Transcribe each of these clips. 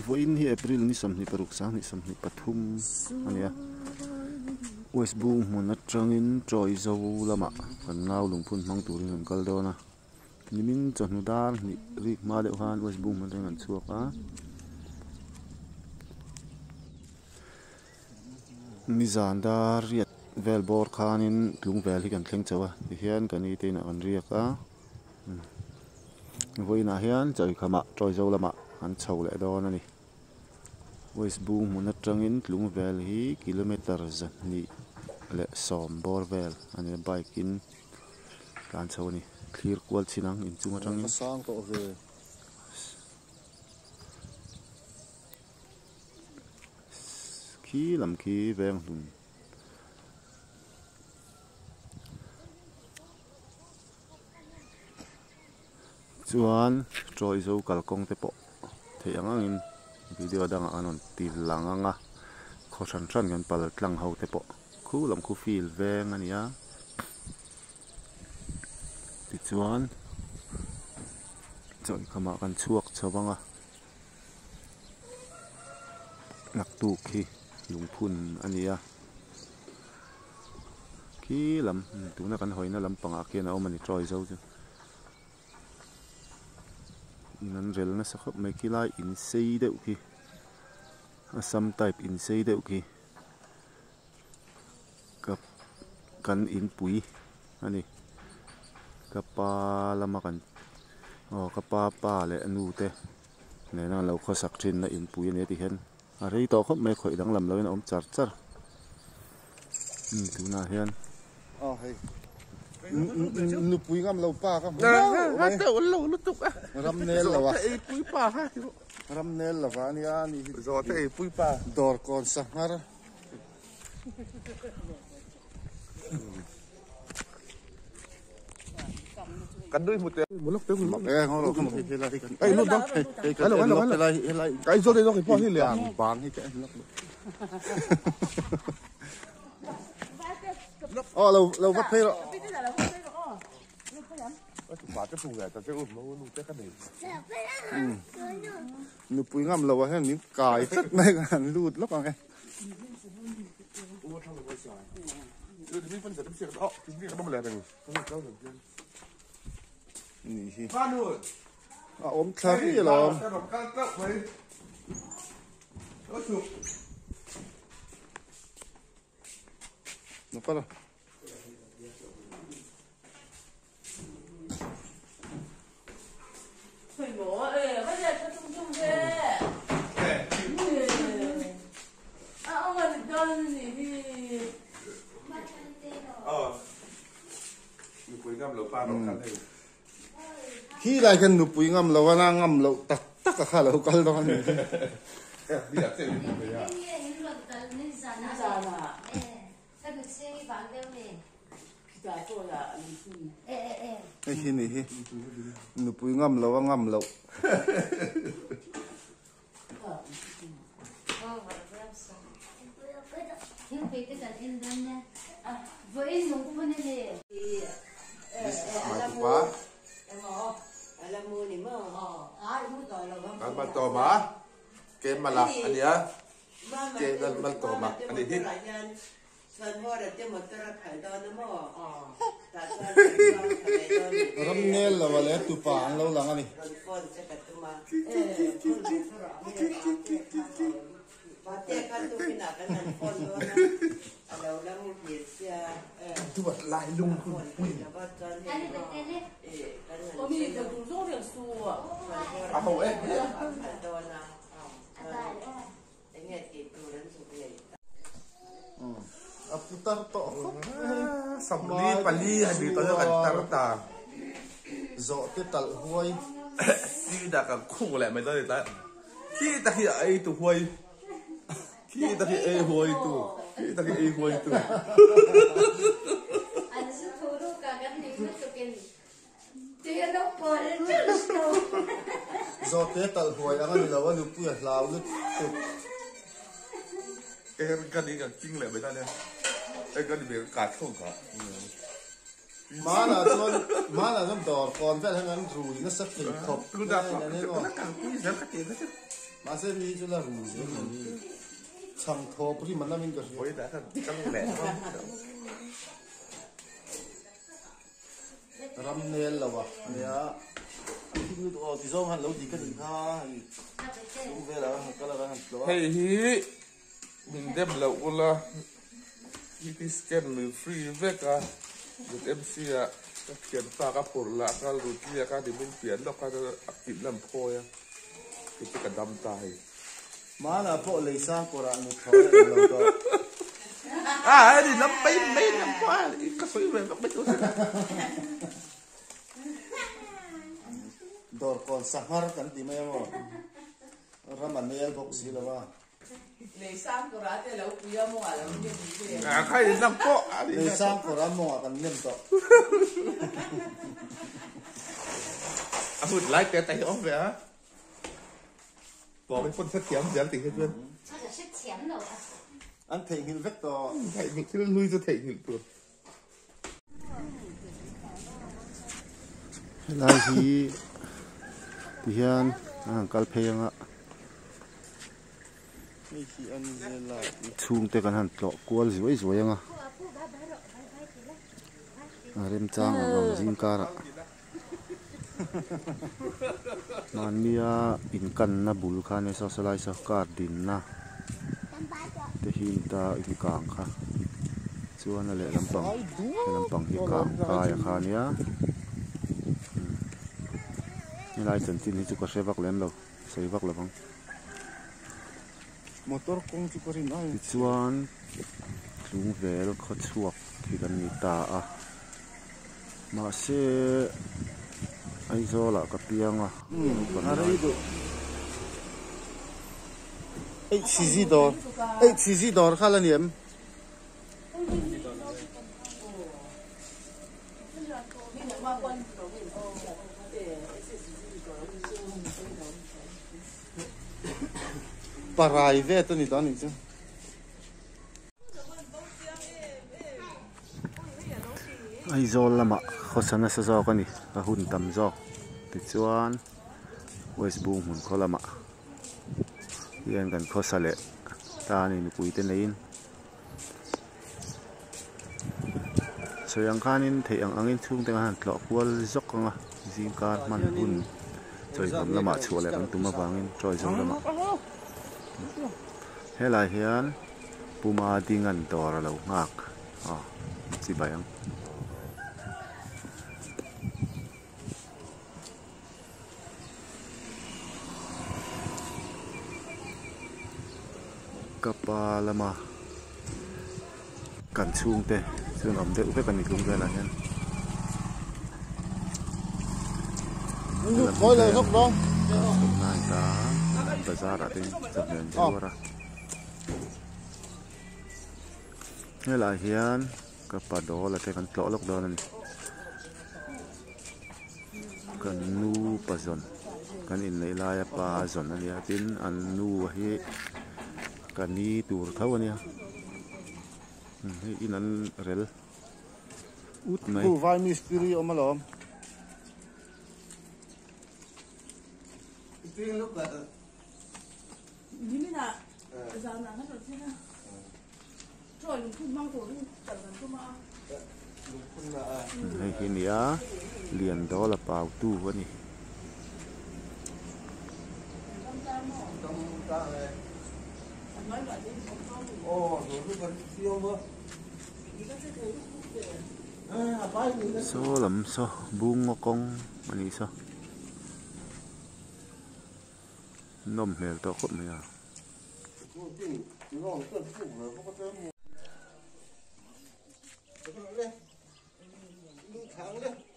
Voin hi April ni samni paruk sang ni samni pathum ania West Bung mon atangin troi zo lama kan naw lungphun mang turin kan kaldona nimin chanu dar ni rik ma de han West Bung man kan chuaka mizan dar riat vel bor khanin tlung vel hi kan thleng chawa hian kan i teina kan riaka voina hian choi khama troi zo lama an chho le don ani West Bung mon atangin tlung vel hi kilometer zan ni le som bor vel ani bike in kan chho ni clear kwal chinang in chunga tangin sang to ve khi lam khi veng hun chuan troi zo kalkong te po thei angin video dang anon til langanga kho than than kan pal tlang ho te po khu lam khu feel veng ania ti chuan choi khama kan chuak chawanga nak tu khi lungphun ania khi lam tuna kan hoina lam panga kian a omani troi zo chu nan rel na sakhop mai kilai in sei deuh ki some type in sei deuh ki kap kan in pui ani kapa lama kan kapa pa le anu te ne na lo kho sak thin na in pui ne ti hen a rei to khop mai khoi dang lam lo in om char char tuna hian hey nu pui ngam lo pa ka na te lo lu tuk a ram nel la wa e pui pa ha ram nel la wa ni ani zo te e pui pa dor kon sa mar kan dui mute mo lok te mo ngoro ko ke la kan ai lu dong ke la cái zo de lo ki po hi le bang hi ke lo wat pe lo ba cái phù này ta sẽ ôm nó lu te cái này nu pui ngam lo wa hen ni kai tat mai kan lut lok ang mi phân sẽ sẽ đó mi cái bông lẹ này ni hi pha luôn om thari lo cái đó can cấp với nó chụp no para khi lại gần nụ pui ngâm lâu na ngâm lâu tắc tắc cả khá lâu cal đó này cái này nụ pui ngâm lâu ngâm lâu với nụ pui này kan ban to ma ke mala ania ke dan ban to ma ani hi ram nel là vale tu pa ang lâu lang ani tu vật lại lung à hậu ấy putar to sabli pali hay bị tao kan tar ta zo te tal huai đi đã cả khung lại mày tới ta khi ta khi ấy tu huay khi ta khi ấy huay tu khi ta khi ấy huay tu zo te tal huai ang lo wa lu pu ya lao lu cái đi cả kinh lại mày ta nè cái đi bị cắt không cả má là nó đỏ còn vậy thằng ăn rùi nó sắp thành thọp cứ đặt nó càng quý giá các tiền đó chứ mà xem đi cho là rùi chẳng thọp thì mà nó mình có với đã căng lẻ ram nel là vậy ya khi người tụi thì do hắn lâu thì cái gì ha cũng về là cái là hắn lâu hey hi mình đem lẩu là cái scan mình free về cả được MC à các kiện pha các phụ là các lụt kia các điểm bên biển đó các aktif làm phôi cái đâm tai má là bộ lấy sang của bạn một thôi là đó à thì nó mấy năm qua cái suy về nó mấy chỗ đỏ còn sahar kan tí mấy mà ram nel box gì là ba lấy sang của ra thì lâu quý mua là mình đi à khai đến năm po lấy sang của ram mua kan nem to à hụt lái cái tay ốm về á bỏ cái con sắt chém dán tình hết luôn 他只是钱了。 anh thấy hình vết to thầy mình cứ lui ra thầy nhìn tuột lai hi ti hian ang kal pheng a mấy khi anh là chung te kan han tlo kwal zoi zoi anga rem chang a ngam jing kara man mia in kan na bul kha ne salai sa kar din na te hin ta in kang kha chuan a le lampang hi kang ka ya kha nia ni lai chen tin hi chu ko sevak lem lo sevak lo bang motor kong chu korin ai ti chuan lung vel kha chuak thi kan ni ta a ma se ai zo la ka pianga hari do ấy chỉ đỏ khá là niệm parai về tôi đi đón chứ ai zo lama khosana sa zo ka ni ka hun tam zo ti chuan west boom hun kholama hian kan khosale ta ni pui te nein soyang khanin thei ang angin chung te han tlo kwal zok anga jingkar man hun choi bam lama chhuale kan tuma bangin troi zong lama helai hian puma dingan dor lo ngak chi bayang kapalama kan chung te chuan om deuh vek ani tlung vela hian khói lời gốc đó nai ta bazar a tin chapnen jora hela hian kapado la te kan tlo lok don ani kan nu pazon kan in nei lai pa zon ani tin an nu hi kan ni tur thau ania in an rel ut mai khu vai mystery om alom đi mới nè giờ nè nó rồi thế nè rồi lùng phun mang tổ đi chẳng cần phun mang hei hi nia lian do la pau tu ani so lam so bung ngokong ani so nom hmel to khop mai a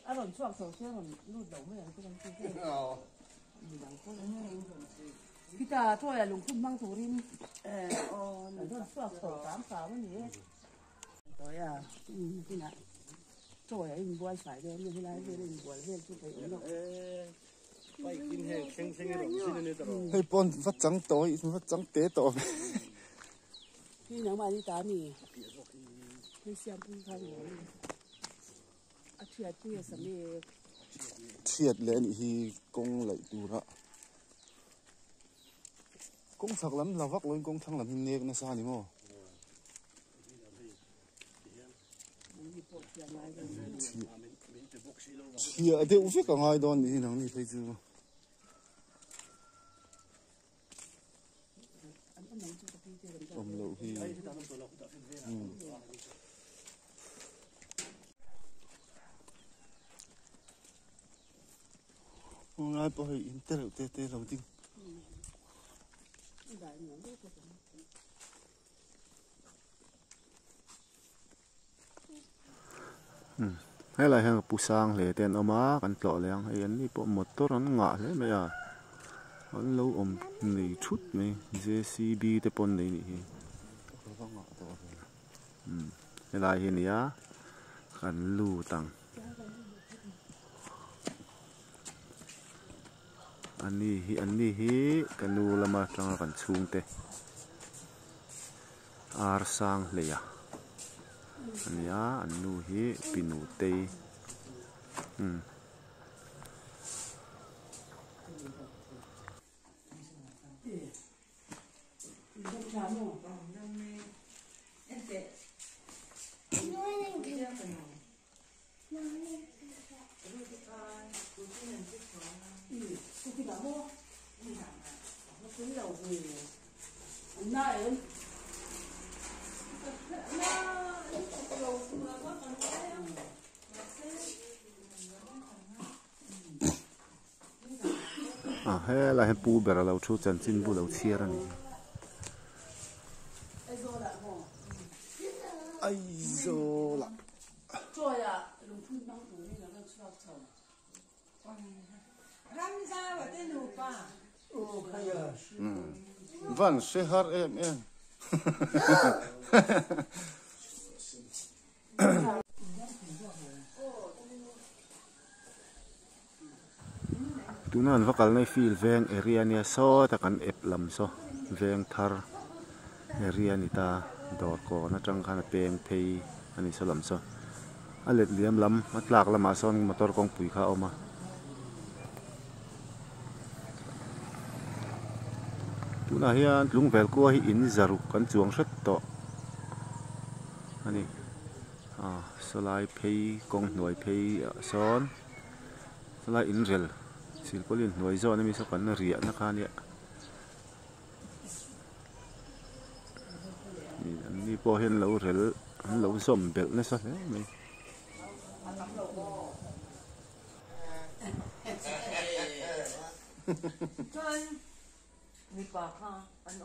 anh còn soạn sổ xe còn lụt đầu mới là cái khi ta thôi là lùng phun mang tổ đi là nó soạn sổ 8 pháo cái gì rồi à cái này rồi anh buôn phải đây như thế này đây anh buôn lên chút cái nó hay pon phát trắng tối phát trắng tế tối khi nào mà đi tám thì khi xem phun thang rồi thiệt bây giờ mình thiệt lên hi công lại tu ra công sạc lắm là vắt lên công thăng làm hình nè nó sao nhỉ mò thiệt thì ufik cả ngay đòn thì nó như thế chứ ông lậu hi hôm nay tôi internet tê lâu tin hay là hàng pusang lệ tên oma kan tlo leng hay anh đi bộ motor anh ngã lệ mày à anh lâu này chút mày JCB te pon này nè hay là hiện nay kan lu tang anh hi kan lu lama tang kan chung te ar sang le ya anh ya anh nu hi pinu te hay là hay pu bè lâu chú chân xin bu lâu chia ra này ai dô lạ rồi à lùng phun băng phủ này là nó cho chồng răng ra và tên lục à vâng sẽ hát em tu nan vakal nei fil veng area nia so ta kan ep lam so veng thar area ni ta dor ko na tang khan peng thei ani so lam so alet liam lam matlak lama son motor kong pui kha oma tu na hian lung vel ko hi in zaruk kan chuang hret to ani solai phei kong noi phei son solai in rel sil polin noi zo na mi so kan ria na kha ni ni po hen lo rel lo som bel na sa me mi pa ha an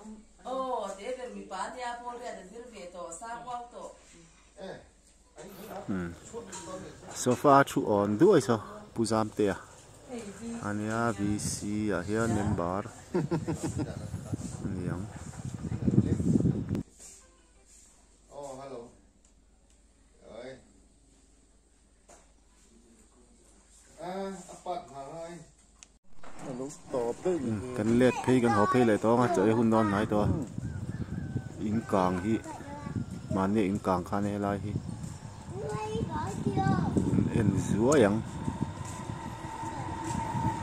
thế về mi pa thì apol về đến về to sa quao to sofa chu on duai so puzam te ania VC a hian member niang hello ơi apat hai hello top đấy kan let phei kan ho phei lại to nga choi hun non nai to in kang hi man ne in kang khan he lai hi en zuo yang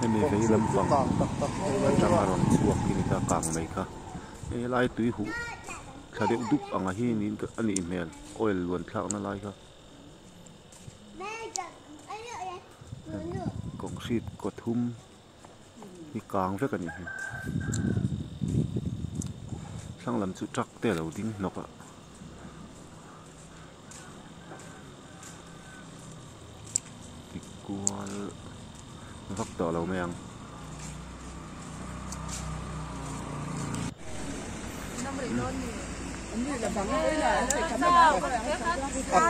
em mình phải lâm vọng trong aron chuộc thì ta càng mấy cả cái lai túi hũ thà để đúc ang hi nín cái anh email oil luôn thạo nó lai cả concrete cột hum thì càng với cái này sang làm chút trắc té đầu đinh nọc ạ thì qua vắt tỏ lâu mèng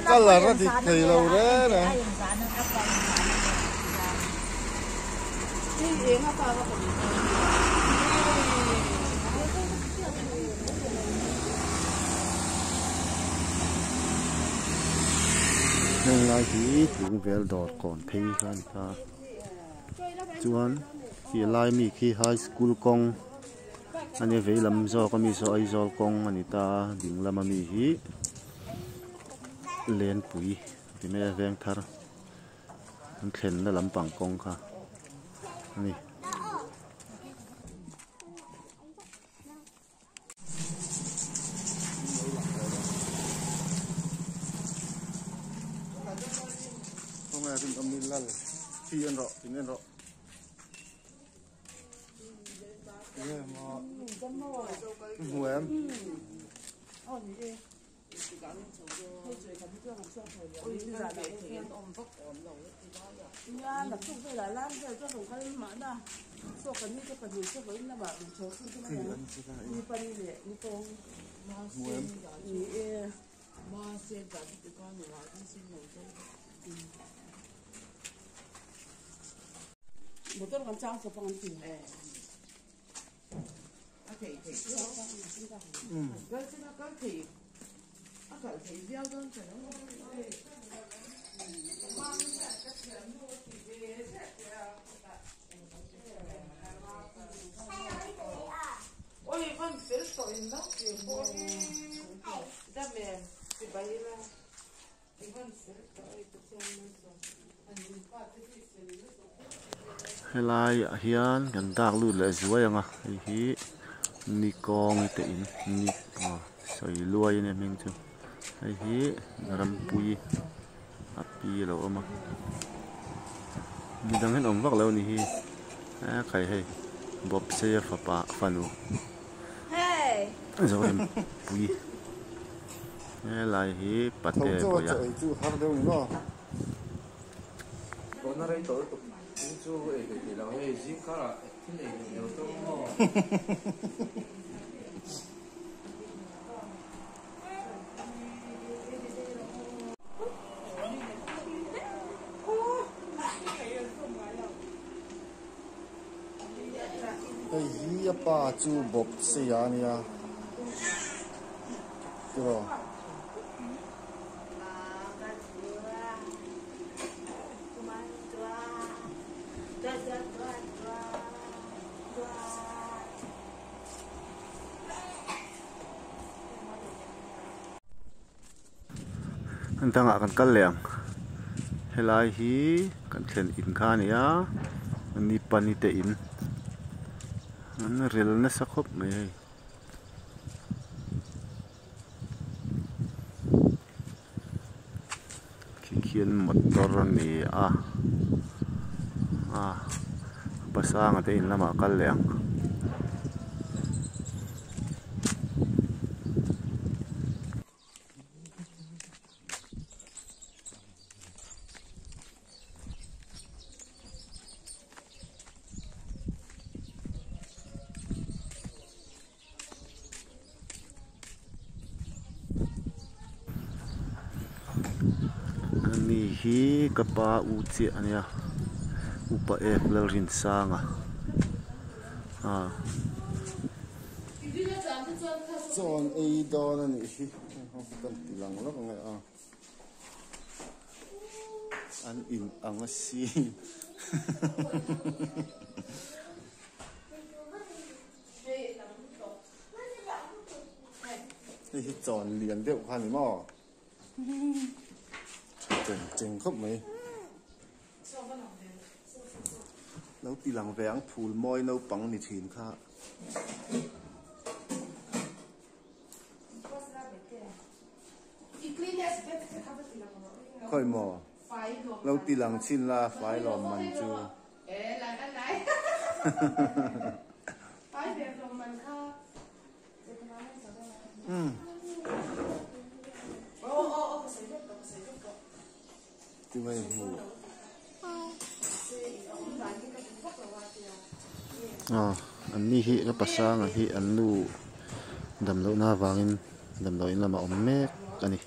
cái là rất thì lâu đấy nè nên là thì chúng về đọt còn thấy hơn ta chuan khi lai mi khi high school kong anh về làm zo có mi so ai zo kong anh ta ding làm mi hi len pui thì mẹ veng thar มันเข็นแล้วลำปังกงค่ะนี่พ่อแม่ถึงอมินลั่นที่อันเราที่นั่นเราเนี่ยมาหัว呀，那种回来烂的，这种可以买的。说跟你这个你这个那吧，你说是怎么样？你把你的你讲，你马先把这个你话你先弄这个，我都讲张是帮你哎。嗰期啊求其標都成我哋分別熟人咯，全部得咩？是擺啦，你分別熟一個先咯。ให้ลายเฮียนกันดากลุ่นเลยสวยยังอ่ะไอ้ฮีนี่กองไอ้เต๋นนี่ใส่ลวยเนี่ยมึงจุไอ้ฮีรำปุยอับปีเราเอามามีดังเห็นอมวักแล้วนี่ฮีใครให้บ๊อบเสียฝาปะฟันูเฮ้ยจะเป็นปุยลายฮีปัดเตะปุยอ่ะIya pa chu bob se ya ni ya. Rồi. Anh ta ngã kan leng helai hi kan thlen in kha ni a ni pani te in an rel na sakhop mai khian motor ni a pasang ate in lama kal leng ni hi kapa uchi ania upa lal rin sanga chon ei don ani hi kan tilang lo ngai an in anga si hi chon lian deuh khan ni mo chừng khóc mày nấu tì lằng vàng phùl môi nấu bằng nịt thìn kha khơi mò nấu tì lằng xin la phải lòm mặn chưa mày ngủ anh ni hi cái pasang hi anh lu đầm lâu na vangin đầm lâu in là mà mét cái này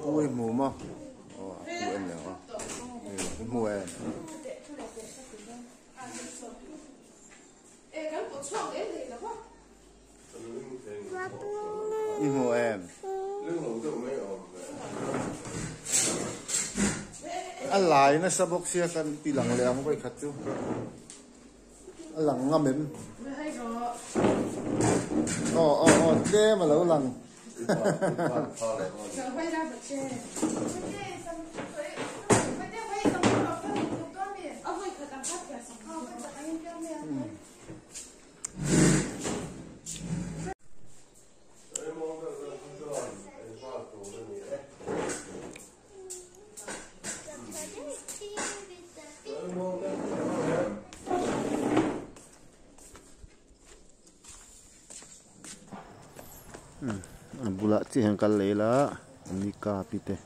cua mù mà cua anh nào mù anh mù em anh lại nó sắp bốc xe kan pi lằng leng vậy khát chú lằng ngâm em thế mà lâu lằng 想回来不去。哦，会可当发票上。哦，会可当表面。Bula ci hang kal lela ni ka pite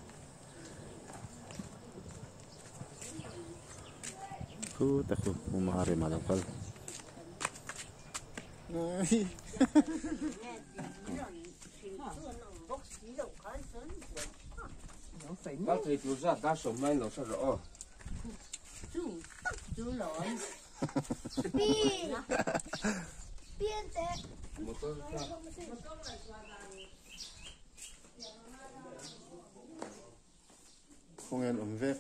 ku taku umare malakal Bác thầy chú ra ta sống mai nó sao rõ. Chú lỗi. Một con ra. không en vep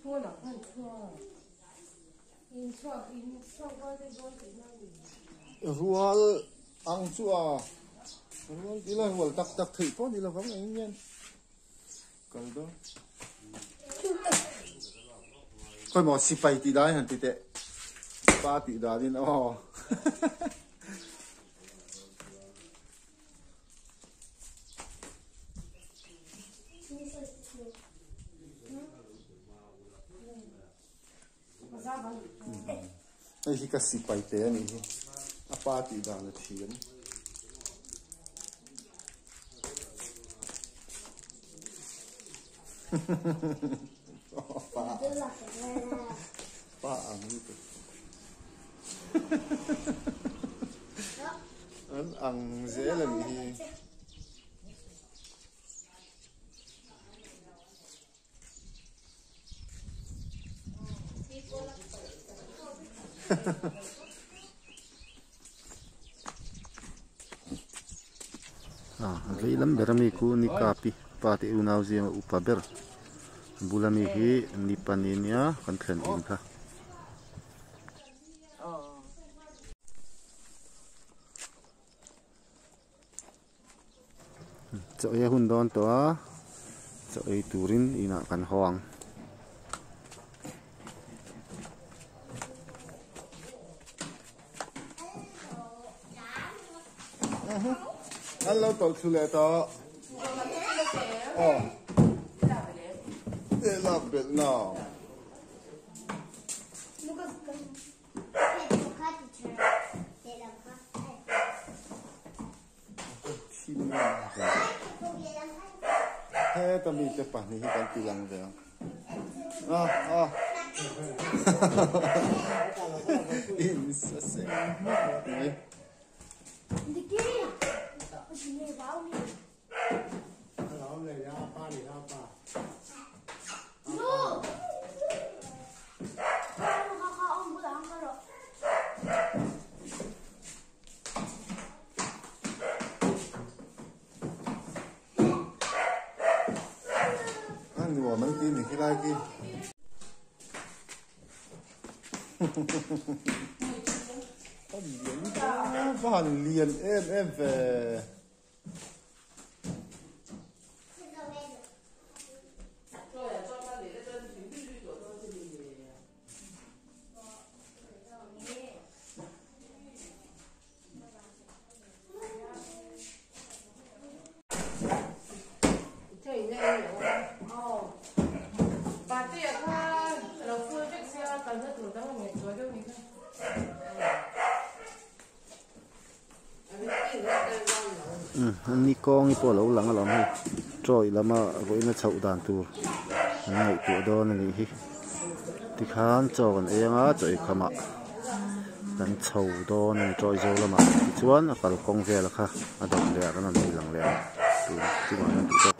Thua là không thua. In chua qua cái gói thì nó rual ang chua rual dila rual tak tak thei po dila vang anh nhân kal do coi mò si pai ti dai han ti te pa ti da din o ai hi ka si pai te ani hi a pa ti da la thian pa ang dito ang zela ni hi vei lam berami ku ni kapi pati unau zia upaber bulami hi ni paninia kan khan in kha cho ye hun don to cho ei turin ina kan hoang hello tol chule to oh they love it now thế tao bị chụp ảnh thì tao tự làm được in sa sen này我们给你回来给。Bạn liền em về. Anh đi con đi bỏ lẩu lắng lắm hi, rồi là mà gọi nó chậu đàn tu, ngày tuổi đó này hi, thì khán cho còn em á trời khăm ạ, đàn chậu đó này rồi rồi là mà, chuan là cả con về là kha, à đàn lẹ cái này lằng lẹ, tu chỉ mà